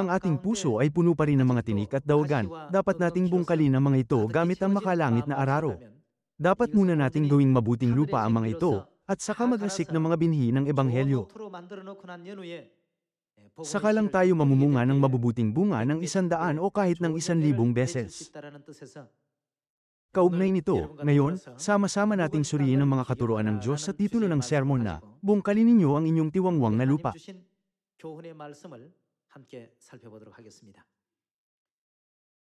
ang ating puso ay puno pa rin ng mga tinik at dawagan, dapat nating bungkalin ang mga ito gamit ang makalangit na araro. Dapat muna nating gawing mabuting lupa ang mga ito, at saka maghasik ng mga binhi ng Ebanghelyo. Saka lang tayo mamumunga ng mabubuting bunga ng 100 o kahit ng 1,000 beses. Kaugnay nito, ngayon, sama-sama nating suriin ang mga katuruan ng Diyos sa titulo ng sermon na, Bungkalin ninyo ang inyong tiwangwang na lupa.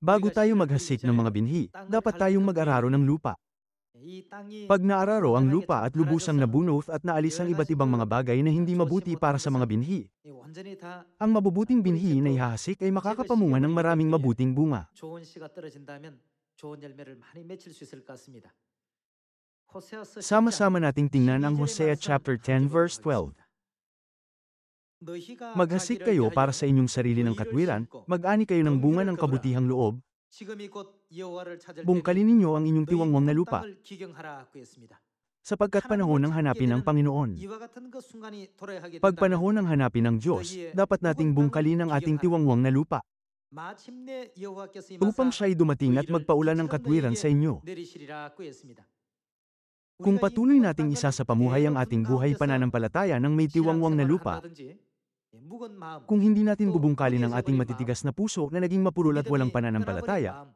Bago tayo maghasik ng mga binhi, dapat tayong mag-araro ng lupa. Pag naararo ang lupa at lubusang nabunot at naalis ang iba't ibang mga bagay na hindi mabuti para sa mga binhi, ang mabubuting binhi na ihahasik ay makakapamunga ng maraming mabuting bunga. Sama-sama nating tingnan ang Hosea chapter 10 verse 12. Maghasik kayo para sa inyong sarili ng katwiran, mag-ani kayo ng bunga ng kabutihang loob, bungkalin ninyo ang inyong tiwangwang na lupa, sapagkat panahon ng hanapin ng Panginoon. Pag panahon ng hanapin ng Diyos, dapat nating bungkalin ang ating tiwangwang na lupa, upang siya'y dumating at magpaulan ng katwiran sa inyo. Kung patuloy nating isa sa pamuhay ang ating buhay pananampalataya ng may tiwangwang na lupa, kung hindi natin bubungkalin ang ating matitigas na puso na naging mapurol at walang pananampalataya,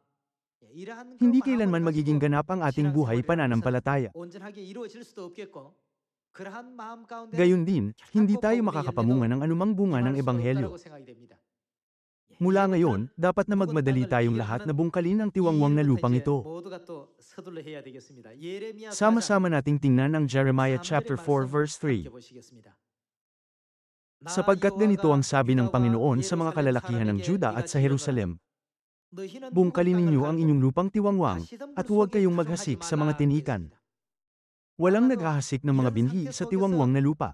hindi kailanman magiging ganap ang ating buhay pananampalataya. Gayon din, hindi tayo makakapamunga ng anumang bunga ng Ebanghelyo. Mula ngayon, dapat na magmadali tayong lahat na bungkalin ang tiwangwang na lupang ito. Sama-sama nating tingnan ang Jeremiah chapter 4 verse 3. Sapagkat ganito ang sabi ng Panginoon sa mga kalalakihan ng Juda at sa Jerusalem, bungkalin ninyo ang inyong lupang tiwangwang, at huwag kayong maghasik sa mga tinikan. Walang naghahasik ng mga binhi sa tiwangwang na lupa.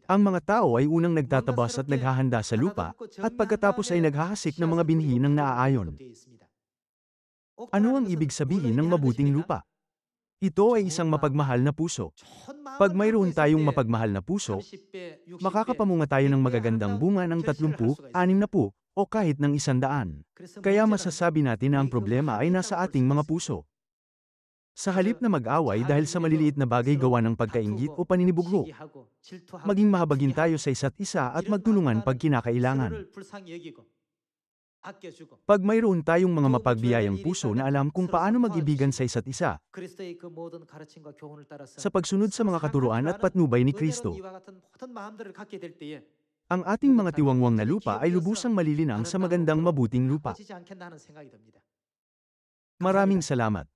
Ang mga tao ay unang nagtatabas at naghahanda sa lupa, at pagkatapos ay naghahasik ng mga binhi ng naaayon. Ano ang ibig sabihin ng mabuting lupa? Ito ay isang mapagmahal na puso. Pag mayroon tayong mapagmahal na puso, makakapamunga tayo ng magagandang bunga ng 30, 60, o kahit ng 100. Kaya masasabi natin na ang problema ay nasa ating mga puso. Sa halip na mag-away dahil sa maliliit na bagay gawa ng pagkainggit o paninibugho, maging mahabagin tayo sa isa't isa at magtulungan pag kinakailangan. Pag mayroon tayong mga mapagbiyayang puso na alam kung paano mag-ibigan sa isa't isa, sa pagsunod sa mga katuruan at patnubay ni Kristo, ang ating mga tiwangwang na lupa ay lubusang malilinang sa magandang mabuting lupa. Maraming salamat.